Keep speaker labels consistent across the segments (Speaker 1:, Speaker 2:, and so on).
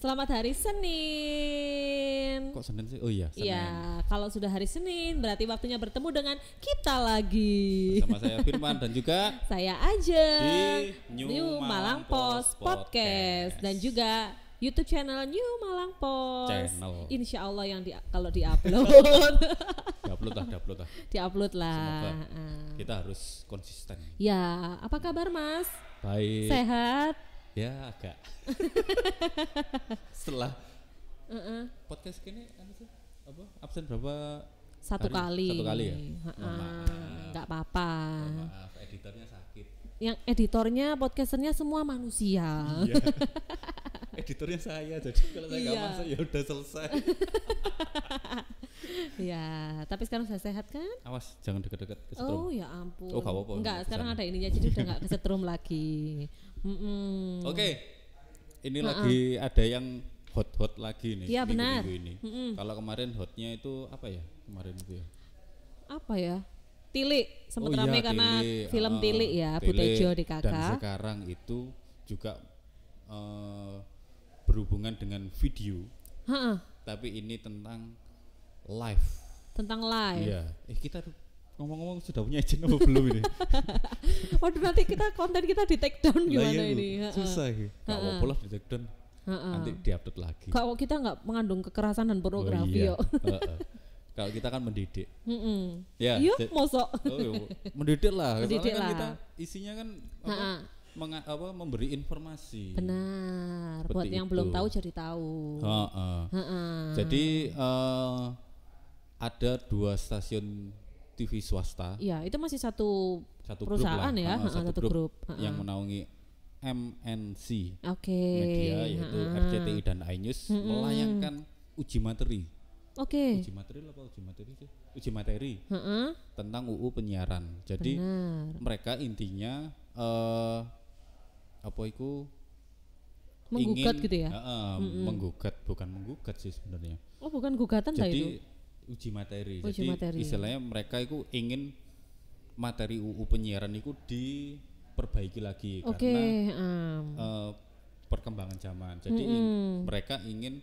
Speaker 1: Selamat hari Senin.
Speaker 2: Kok Senin sih? Oh iya, Senin.
Speaker 1: Iya, kalau sudah hari Senin berarti waktunya bertemu dengan kita lagi.
Speaker 2: Sama saya Firman dan juga
Speaker 1: saya aja
Speaker 2: di
Speaker 1: New Malang Post Podcast dan juga YouTube channel New Malang Post.
Speaker 2: Channel.
Speaker 1: Insya Allah yang kalau diupload. Diupload lah.
Speaker 2: Semoga kita harus konsisten.
Speaker 1: Ya, apa kabar Mas?
Speaker 2: Baik.
Speaker 1: Sehat?
Speaker 2: Ya agak. Setelah podcast ini apa absen berapa?
Speaker 1: Satu
Speaker 2: hari?
Speaker 1: kali.
Speaker 2: Satu kali ya.
Speaker 1: Nggak apa-apa.
Speaker 2: Maaf, editornya sakit.
Speaker 1: Yang editornya, podcasternya semua manusia.
Speaker 2: Iya. Editornya saya, jadi kalau saya nggak masuk ya udah selesai.
Speaker 1: Ya, tapi sekarang sudah sehat kan?
Speaker 2: Awas, jangan deket-deket kesetrum.
Speaker 1: Oh ya ampun.
Speaker 2: Oh gak apa-apa.
Speaker 1: Enggak, sekarang ada ininya jadi udah nggak kesetrum lagi.
Speaker 2: Oke. Ini lagi ada yang hot lagi nih.
Speaker 1: Iya benar.
Speaker 2: Ini. Kalau kemarin hotnya itu apa ya? Kemarin itu ya.
Speaker 1: Apa ya? Tilik, sempat rame
Speaker 2: iya,
Speaker 1: karena film Tilik ya,
Speaker 2: Tilik.
Speaker 1: Butejo di Kakak.
Speaker 2: Dan sekarang itu juga berhubungan dengan video. Tapi ini tentang live.
Speaker 1: Tentang live.
Speaker 2: Iya. Kita ngomong-ngomong sudah punya izin apa belum ini?
Speaker 1: Waduh, nanti konten kita di take down gimana ini?
Speaker 2: Susah ya. Gak apa-apa lah di take down. Nanti diupload lagi.
Speaker 1: Kalau kita nggak mengandung kekerasan dan pornografi yo.
Speaker 2: Kalau kita kan mendidik.
Speaker 1: Ya. Iya, mosok.
Speaker 2: Mendidik lah.
Speaker 1: Mendidik
Speaker 2: kan
Speaker 1: lah.
Speaker 2: kita isinya kan memberi informasi.
Speaker 1: Benar.
Speaker 2: Seperti
Speaker 1: buat yang
Speaker 2: itu.
Speaker 1: belum tahu jadi tahu.
Speaker 2: Jadi ada 2 stasiun TV swasta.
Speaker 1: Iya, itu masih satu perusahaan
Speaker 2: grup
Speaker 1: ya,
Speaker 2: satu grup yang menaungi MNC media yaitu RCTI dan iNews melayangkan uji materi. Uji materi tentang UU penyiaran. Jadi mereka intinya
Speaker 1: menggugat gitu ya?
Speaker 2: Menggugat, bukan menggugat sih sebenarnya.
Speaker 1: Oh, bukan gugatan lah itu.
Speaker 2: Jadi uji materi. Istilahnya mereka itu ingin materi UU penyiaran itu diperbaiki lagi karena perkembangan zaman. Jadi mereka ingin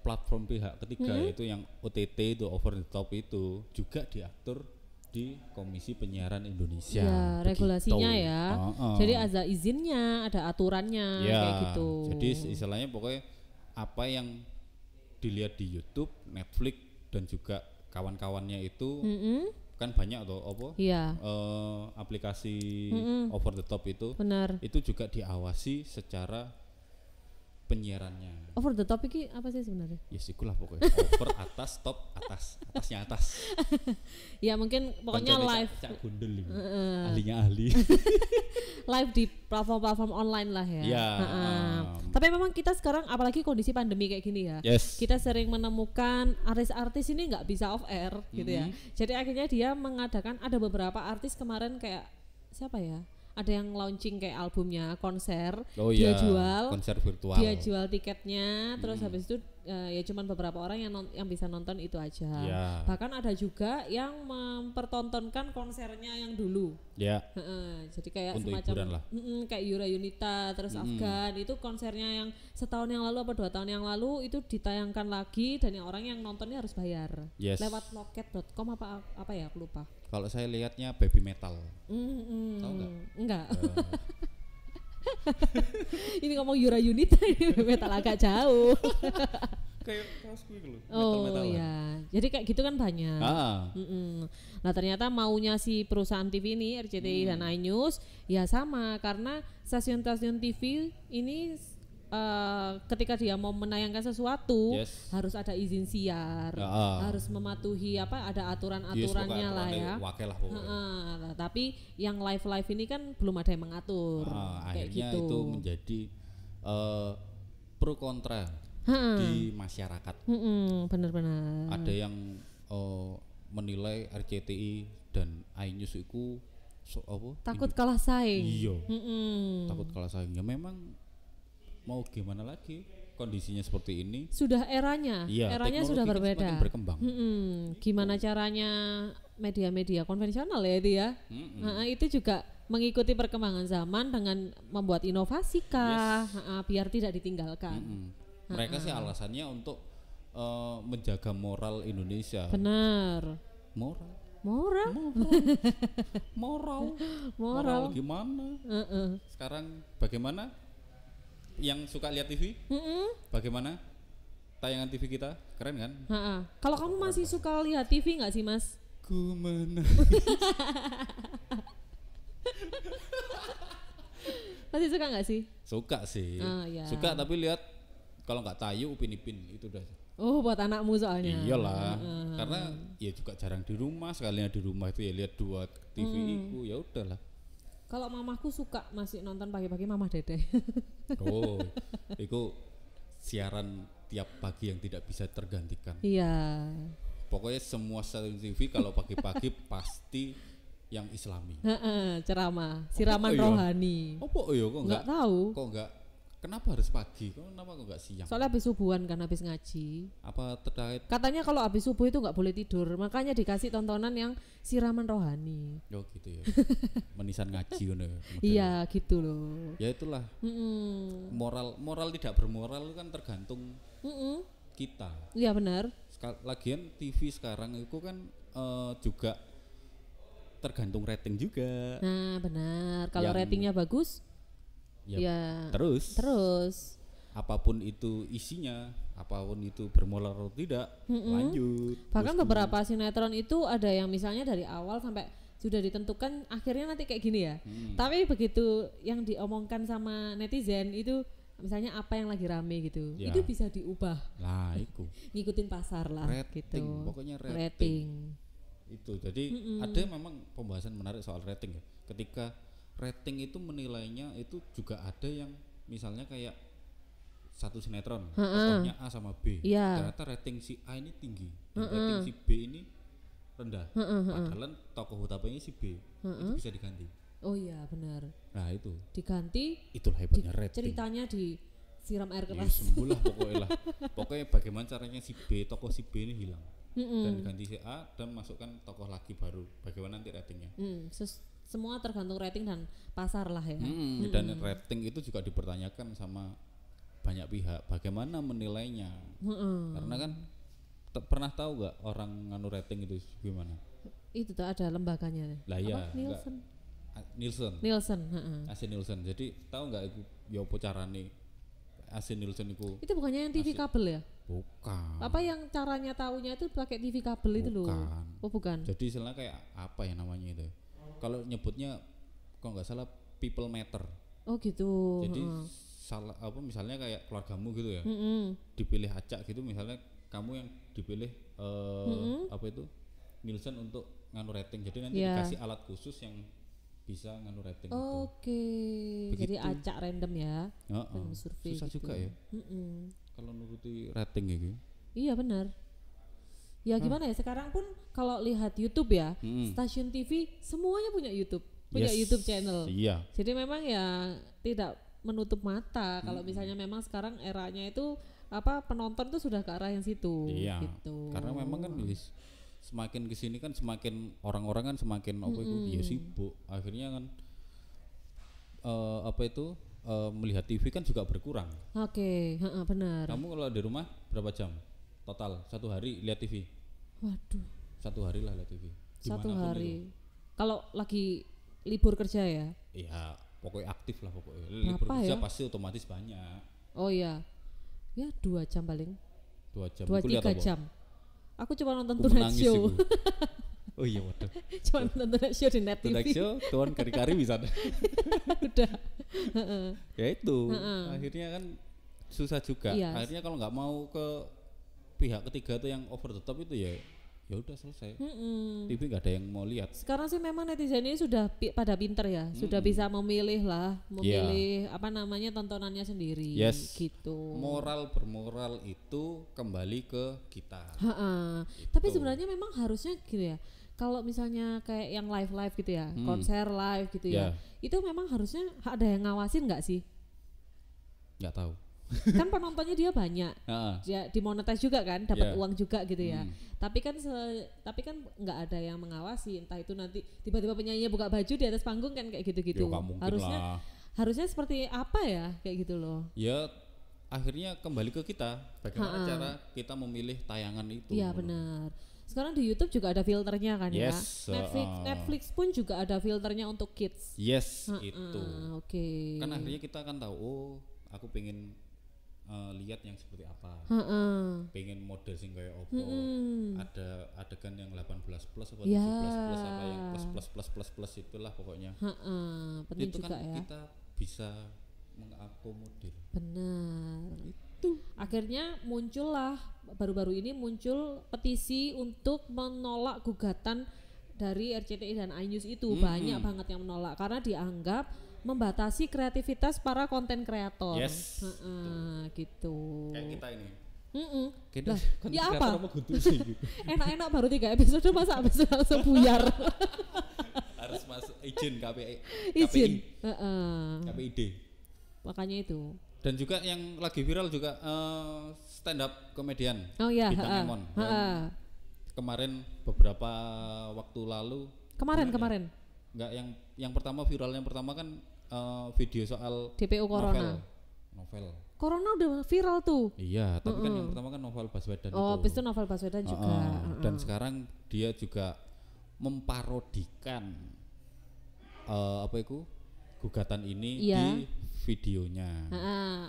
Speaker 2: platform pihak ketiga yaitu yang OTT itu over the top itu juga diatur di Komisi Penyiaran Indonesia.
Speaker 1: Ya, regulasinya ya. Jadi ada izinnya, ada aturannya kayak gitu.
Speaker 2: Jadi istilahnya pokoknya apa yang dilihat di YouTube, Netflix dan juga kawan-kawannya itu kan banyak atau aplikasi over the top itu.
Speaker 1: Benar.
Speaker 2: Itu juga diawasi secara penyiarannya.
Speaker 1: Over the top ini apa sih sebenarnya?
Speaker 2: Ya sikulah pokoknya. Over atas, top atas, atasnya atas.
Speaker 1: Ya mungkin pokoknya live.
Speaker 2: Cak gundel ini. Ahlinya ahli.
Speaker 1: Live di platform-platform online lah ya. Tapi memang kita sekarang apalagi kondisi pandemi kayak gini ya. Kita sering menemukan artis-artis ini nggak bisa off air gitu ya. Jadi akhirnya dia mengadakan, ada beberapa artis kemarin kayak siapa ya? Ada yang launching kayak albumnya, konser, dia jual
Speaker 2: konser virtual,
Speaker 1: dia jual tiketnya, terus habis itu ya cuman beberapa orang yang bisa nonton itu aja. Bahkan ada juga yang mempertontonkan konsernya yang dulu. Jadi kayak
Speaker 2: untuk
Speaker 1: semacam kayak Yura Yunita, terus Afgan itu konsernya yang setahun yang lalu apa 2 tahun yang lalu itu ditayangkan lagi dan yang orang yang nontonnya harus bayar lewat loket.com apa ya, aku lupa.
Speaker 2: Kalau saya lihatnya baby metal. Tahu nggak?
Speaker 1: Enggak. Ini ngomong Yura Yunita ini metal agak jauh.
Speaker 2: Kayak kaos gue loh.
Speaker 1: Oh iya. Jadi kayak gitu kan banyak. Nah ternyata maunya si perusahaan TV ini RCTI dan iNews ya sama, karena stasiun-stasiun TV ini ketika dia mau menayangkan sesuatu harus ada izin siar, harus mematuhi ada aturan-aturannya lah ya. Nah, tapi yang live ini kan belum ada yang mengatur. Kayak
Speaker 2: akhirnya
Speaker 1: gitu.
Speaker 2: Itu menjadi pro kontra di masyarakat.
Speaker 1: Benar-benar.
Speaker 2: Ada yang menilai RCTI dan iNews itu
Speaker 1: takut kalah saing.
Speaker 2: Iya. Takut kalah saing. Ya memang mau gimana lagi, kondisinya seperti ini.
Speaker 1: Sudah eranya sudah berbeda.
Speaker 2: Berkembang.
Speaker 1: Gimana caranya media-media konvensional ya itu ya. Itu juga mengikuti perkembangan zaman dengan membuat inovasi kah, biar tidak ditinggalkan.
Speaker 2: Mereka sih alasannya untuk menjaga moral Indonesia.
Speaker 1: Benar. Moral
Speaker 2: gimana? Sekarang bagaimana? Yang suka lihat TV? Bagaimana? Tayangan TV kita keren kan?
Speaker 1: Kalau kamu masih suka lihat TV nggak sih, Mas?
Speaker 2: Ku menang.
Speaker 1: Masih suka nggak sih?
Speaker 2: Suka sih.
Speaker 1: Ya.
Speaker 2: Suka tapi lihat kalau nggak Tayu Upin Ipin itu udah.
Speaker 1: Oh, buat anakmu soalnya.
Speaker 2: Iyalah, karena ya juga jarang di rumah, sekalinya di rumah itu ya lihat 2 TV itu ya udahlah.
Speaker 1: Kalau mamaku suka masih nonton pagi-pagi Mama Dede.
Speaker 2: Oh, itu siaran tiap pagi yang tidak bisa tergantikan.
Speaker 1: Iya.
Speaker 2: Pokoknya semua stasiun TV kalau pagi-pagi pasti yang Islami.
Speaker 1: Ceramah, siraman rohani.
Speaker 2: Oh iya kok
Speaker 1: enggak tahu.
Speaker 2: Kok enggak? Kenapa harus pagi? Kenapa kok enggak siang?
Speaker 1: Soalnya habis subuhan kan, habis ngaji.
Speaker 2: Apa terkait?
Speaker 1: Katanya kalau habis subuh itu enggak boleh tidur, makanya dikasih tontonan yang siraman rohani.
Speaker 2: Oh gitu ya. Menisan ngaji ngono ya.
Speaker 1: Iya, gitu loh.
Speaker 2: Ya itulah. Moral tidak bermoral kan tergantung kita.
Speaker 1: Iya benar.
Speaker 2: Lagian TV sekarang itu kan juga tergantung rating juga.
Speaker 1: Nah, benar. Kalau ratingnya bagus, ya terus
Speaker 2: apapun itu isinya, apapun itu bermoral atau tidak, lanjut.
Speaker 1: Bahkan beberapa sinetron itu ada yang misalnya dari awal sampai sudah ditentukan akhirnya nanti kayak gini ya. Tapi begitu yang diomongkan sama netizen itu misalnya apa yang lagi rame gitu, itu bisa diubah.
Speaker 2: Nah, itu
Speaker 1: ngikutin pasar lah
Speaker 2: rating,
Speaker 1: gitu.
Speaker 2: Pokoknya rating. Itu jadi ada memang pembahasan menarik soal rating ya. Ketika rating itu menilainya itu juga ada yang misalnya kayak satu sinetron, tokohnya A sama B, ternyata rating si A ini tinggi, dan rating si B ini rendah, padahal tokoh utamanya si B, itu bisa diganti.
Speaker 1: Oh iya benar.
Speaker 2: Nah itu
Speaker 1: diganti,
Speaker 2: itulah hebatnya rating.
Speaker 1: Ceritanya disiram air keras.
Speaker 2: Ya sembuh lah pokoknya bagaimana caranya si B, tokoh si B ini hilang. Dan ganti si A dan masukkan tokoh lagi baru, bagaimana nanti ratingnya.
Speaker 1: Semua tergantung rating dan pasar lah ya.
Speaker 2: Dan rating itu juga dipertanyakan sama banyak pihak, bagaimana menilainya. Karena kan pernah tahu gak orang nganu rating itu gimana?
Speaker 1: Itu tuh ada lembaganya.
Speaker 2: Lah ya, Nielsen. AC Nielsen. Jadi tahu nggak itu ya apa carane AC Nielsen itu?
Speaker 1: Itu bukannya yang TV kabel ya?
Speaker 2: Bukan.
Speaker 1: Apa yang caranya taunya itu pakai TV kabel itu loh? Oh bukan.
Speaker 2: Jadi istilahnya kayak apa ya namanya itu? Kalau nyebutnya kalau nggak salah people meter.
Speaker 1: Oh gitu.
Speaker 2: Jadi salah apa misalnya kayak keluargamu gitu ya, dipilih acak gitu misalnya kamu yang dipilih apa itu Nielsen untuk nganu rating. Jadi nanti dikasih alat khusus yang bisa nganu rating.
Speaker 1: Oke. Jadi acak random ya. Survei
Speaker 2: susah gitu juga ya. Kalau nuruti rating gitu.
Speaker 1: Iya benar. Ya gimana ya sekarang pun kalau lihat YouTube ya, stasiun TV semuanya punya YouTube, YouTube channel.
Speaker 2: Iya.
Speaker 1: Jadi memang ya tidak menutup mata kalau misalnya memang sekarang eranya itu apa penonton tuh sudah ke arah yang situ.
Speaker 2: Iya.
Speaker 1: Gitu.
Speaker 2: Karena memang kan semakin kesini kan semakin orang-orang kan semakin apa itu ya sibuk. Akhirnya kan apa itu melihat TV kan juga berkurang.
Speaker 1: Oke, benar.
Speaker 2: Kamu kalau di rumah berapa jam total satu hari lihat TV?
Speaker 1: Waduh.
Speaker 2: 1 hari lah lihat TV.
Speaker 1: Satu hari. Kalau lagi libur kerja ya?
Speaker 2: Iya, pokoknya aktif lah pokoknya. Libur kerja pasti otomatis banyak.
Speaker 1: Oh iya. Ya 2 jam paling.
Speaker 2: 2 jam.
Speaker 1: 2-3 jam. Aku cuma nonton Tonight Show.
Speaker 2: Oh iya waduh.
Speaker 1: Cuma nonton Tonight Show di Net TV.
Speaker 2: Tonight Show, tuan kari-kari bisa.
Speaker 1: Udah.
Speaker 2: Ya itu. Akhirnya kan susah juga. Akhirnya kalau nggak mau ke pihak ketiga tuh yang over the top itu ya udah selesai. TV nggak ada yang mau lihat.
Speaker 1: Sekarang sih memang netizen ini sudah pada pinter ya, sudah bisa memilih apa namanya tontonannya sendiri. Gitu.
Speaker 2: Moral bermoral itu kembali ke kita.
Speaker 1: Gitu. Tapi sebenarnya memang harusnya gitu ya. Kalau misalnya kayak yang live gitu ya, konser live gitu ya, itu memang harusnya ada yang ngawasin nggak sih?
Speaker 2: Nggak tahu.
Speaker 1: Kan penontonnya dia banyak, dia dimonetize juga kan, dapat uang juga gitu ya. Tapi kan nggak ada yang mengawasi, entah itu nanti tiba-tiba penyanyinya buka baju di atas panggung kan kayak gitu-gitu. Harusnya seperti apa ya kayak gitu loh.
Speaker 2: Ya akhirnya kembali ke kita, bagaimana cara kita memilih tayangan itu.
Speaker 1: Iya benar. Sekarang di YouTube juga ada filternya kan ya. Netflix pun juga ada filternya untuk kids.
Speaker 2: Itu.
Speaker 1: Oke.
Speaker 2: Kan akhirnya kita akan tahu, oh aku pengen lihat yang seperti apa. Pengen model sing kayak opo. Ada adegan yang 18 plus atau 17 plus apa yang plus itulah pokoknya.
Speaker 1: Penting
Speaker 2: itu
Speaker 1: juga
Speaker 2: kan
Speaker 1: ya.
Speaker 2: Kita bisa mengakomodir.
Speaker 1: Benar. Itu. Akhirnya muncullah baru-baru ini muncul petisi untuk menolak gugatan dari RCTI dan iNews itu. Banyak banget yang menolak karena dianggap membatasi kreativitas para konten kreator. Gitu.
Speaker 2: Kayak kita ini.
Speaker 1: Kita ya apa? Gitu. Enak-enak baru 3 episode masa habis langsung buyar.
Speaker 2: Harus masuk izin KPI. KPID.
Speaker 1: Makanya itu.
Speaker 2: Dan juga yang lagi viral juga stand up komedian.
Speaker 1: Bintang
Speaker 2: Emon. Kemarin beberapa waktu lalu.
Speaker 1: Kemarin.
Speaker 2: Enggak, yang pertama viral yang pertama kan video soal
Speaker 1: DPO Corona.
Speaker 2: Novel.
Speaker 1: Corona udah viral tuh.
Speaker 2: Iya, tapi kan yang pertama kan Novel Baswedan itu.
Speaker 1: Habis itu Novel Baswedan juga.
Speaker 2: Dan sekarang dia juga memparodikan gugatan ini di videonya.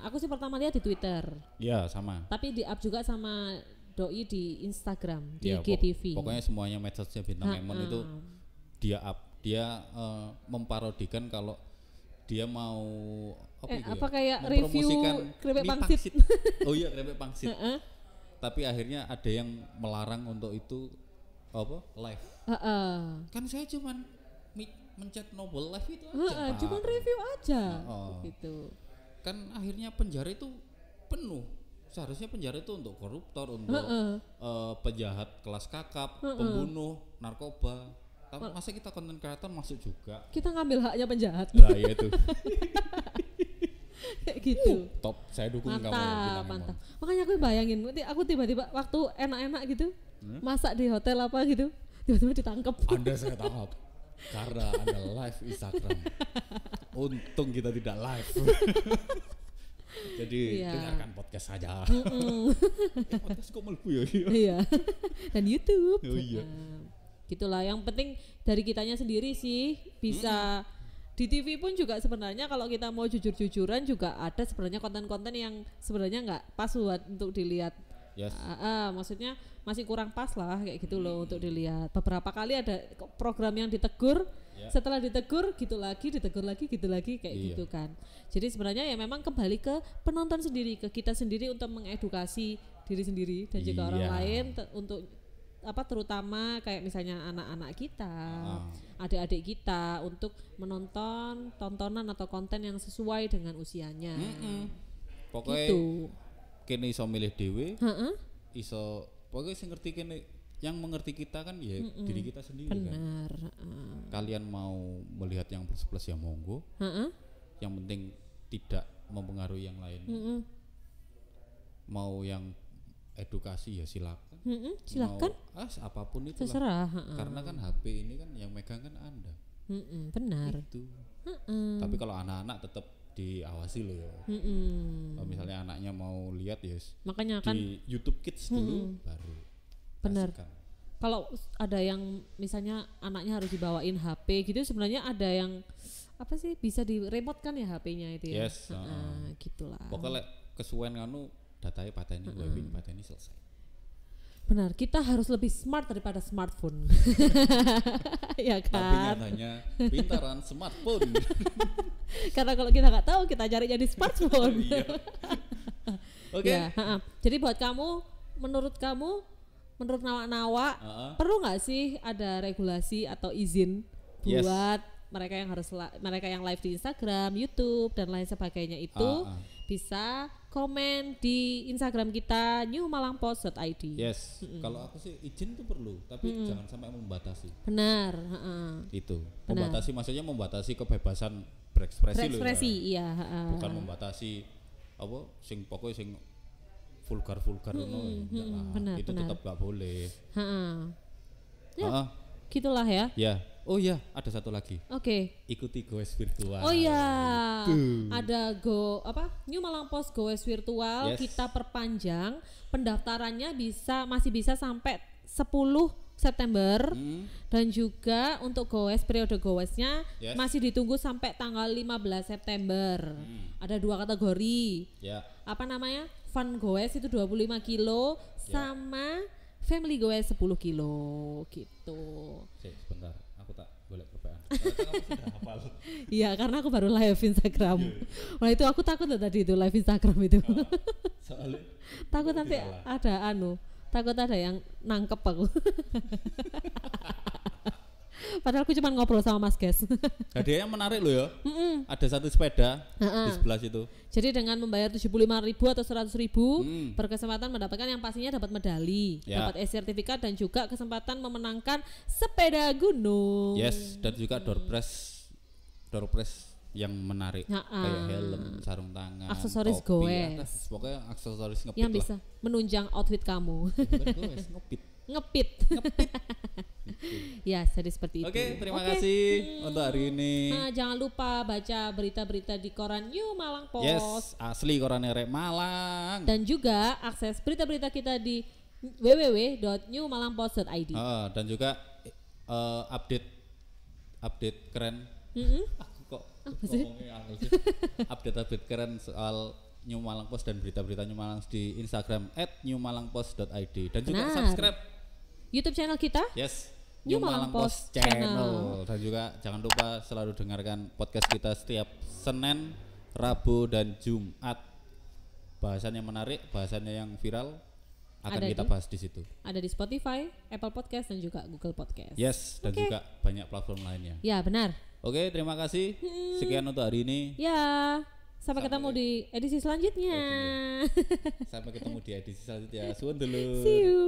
Speaker 1: Aku sih pertama lihat di Twitter.
Speaker 2: Iya, sama.
Speaker 1: Tapi di up juga sama doi di Instagram, di GTV.
Speaker 2: Pokoknya semuanya medsosnya Bintang Emon itu dia up. Dia memparodikan kalau dia mau
Speaker 1: kayak review keripik pangsit.
Speaker 2: Oh iya, keripik pangsit. Tapi akhirnya ada yang melarang untuk itu live. Kan saya cuman mencet novel live itu aja.
Speaker 1: Cuman review aja. Gitu.
Speaker 2: Kan akhirnya penjara itu penuh. Seharusnya penjara itu untuk koruptor, untuk penjahat kelas kakap, pembunuh, narkoba. Tapi masa kita konten kreator masuk juga? Kita
Speaker 1: ngambil haknya penjahat.
Speaker 2: Nah, iya itu.
Speaker 1: Kayak gitu.
Speaker 2: Top, saya dukung kamu.
Speaker 1: Mantap. Makanya aku bayangin, aku tiba-tiba waktu enak-enak gitu, masak di hotel apa gitu, tiba-tiba ditangkap.
Speaker 2: Anda saya tangkap karena Anda live Instagram. Untung kita tidak live. Jadi dengarkan podcast saja. Podcast kok melebu ya?
Speaker 1: Iya. Dan YouTube.
Speaker 2: Oh iya.
Speaker 1: Gitulah, yang penting dari kitanya sendiri sih bisa di TV pun juga sebenarnya kalau kita mau jujur-jujuran juga ada sebenarnya konten-konten yang sebenarnya nggak pas buat untuk dilihat. Maksudnya masih kurang pas lah kayak gitu loh untuk dilihat. Beberapa kali ada program yang ditegur, setelah ditegur gitu lagi, ditegur lagi gitu lagi kayak gitu kan. Jadi sebenarnya ya memang kembali ke penonton sendiri, ke kita sendiri untuk mengedukasi diri sendiri dan juga orang lain untuk terutama kayak misalnya anak-anak kita, adik-adik kita untuk menonton tontonan atau konten yang sesuai dengan usianya.
Speaker 2: Pokoknya gitu. Kene iso milih dhewe. Iso pokoknya sing ngerti kene, yang mengerti kita kan ya diri kita sendiri.
Speaker 1: Benar.
Speaker 2: Kan. Kalian mau melihat yang plus ya monggo. Yang penting tidak mempengaruhi yang lain. Mau yang edukasi ya silakan.
Speaker 1: Silakan.
Speaker 2: Mau apapun itu
Speaker 1: terserah.
Speaker 2: Karena kan HP ini kan yang megang kan Anda.
Speaker 1: Benar.
Speaker 2: Itu. Tapi kalau anak-anak tetap diawasi loh ya. Kalau misalnya anaknya mau lihat ya,
Speaker 1: makanya kan
Speaker 2: di YouTube Kids dulu baru.
Speaker 1: Benar. Kalau ada yang misalnya anaknya harus dibawain HP gitu, sebenarnya ada yang bisa di remote kan ya HP-nya itu ya. Gitulah.
Speaker 2: Pokoknya kesuwen kanu datanya pateni, wifi pateni selesai.
Speaker 1: Benar, kita harus lebih smart daripada smartphone. Ya kan?
Speaker 2: Tapi nyatanya pintaran smartphone.
Speaker 1: Karena kalau kita nggak tahu, kita cari jadi smartphone.
Speaker 2: Oke.
Speaker 1: Jadi buat kamu, menurut Nawa, perlu nggak sih ada regulasi atau izin buat mereka yang live di Instagram, YouTube dan lain sebagainya itu bisa komen di Instagram kita newmalangpost.id.
Speaker 2: Kalau aku sih izin itu perlu, tapi jangan sampai membatasi.
Speaker 1: Benar.
Speaker 2: Itu. Membatasi maksudnya membatasi kebebasan berekspresi loh.
Speaker 1: Iya.
Speaker 2: Bukan membatasi apa sing pokoknya sing vulgar ngono itu tetap gak boleh.
Speaker 1: Ya, gitulah ya.
Speaker 2: Ya. Oh ya, ada satu lagi.
Speaker 1: Oke.
Speaker 2: Ikuti Goes Virtual.
Speaker 1: Oh ya. Ada New Malang Post Goes Virtual. Yes. Kita perpanjang pendaftarannya masih bisa sampai 10 September dan juga untuk goes periode goesnya masih ditunggu sampai tanggal 15 September. Ada 2 kategori. Apa namanya? Fun goes itu 25 kilo sama family goes 10 kilo gitu.
Speaker 2: Sebentar, aku tak boleh kepean. Kamu sudah hafal.
Speaker 1: Iya, karena aku baru live Instagram. Wah, itu aku takut tadi itu live Instagram itu.
Speaker 2: Soalnya
Speaker 1: takut nanti takut ada yang nangkep aku. Padahal aku cuma ngobrol sama Mas Ges.
Speaker 2: Hadiahnya menarik loh ya. Ada 1 sepeda di sebelah situ.
Speaker 1: Jadi dengan membayar 75.000 atau 100.000 berkesempatan mendapatkan yang pastinya dapat medali, dapat e-sertifikat dan juga kesempatan memenangkan sepeda gunung.
Speaker 2: Yes, dan juga door prize yang menarik kayak helm, sarung tangan,
Speaker 1: aksesoris goes.
Speaker 2: Pokoknya aksesoris ngepit
Speaker 1: yang bisa menunjang outfit kamu.
Speaker 2: Goes, ngepit.
Speaker 1: Ya, jadi seperti itu.
Speaker 2: Oke, terima kasih untuk hari ini.
Speaker 1: Jangan lupa baca berita-berita di koran New Malang Post.
Speaker 2: Yes, asli koran Rek Malang.
Speaker 1: Dan juga akses berita-berita kita di www.newmalangpost.id.
Speaker 2: Dan juga update keren. Update keren soal New Malang Post dan berita-berita New Malang di Instagram @newmalangpost.id dan juga subscribe
Speaker 1: YouTube channel kita.
Speaker 2: Yes, New Malang Post channel. Dan juga jangan lupa selalu dengarkan podcast kita setiap Senin, Rabu dan Jumat. Bahasannya menarik, bahasannya yang viral akan kita bahas di situ.
Speaker 1: Ada di Spotify, Apple Podcast dan juga Google Podcast.
Speaker 2: Yes, dan juga banyak platform lainnya.
Speaker 1: Ya, benar.
Speaker 2: Oke, terima kasih. Sekian untuk hari ini.
Speaker 1: Ya, sampai ketemu di edisi selanjutnya.
Speaker 2: Sampai ketemu di edisi selanjutnya. Suwun dulu.
Speaker 1: See you.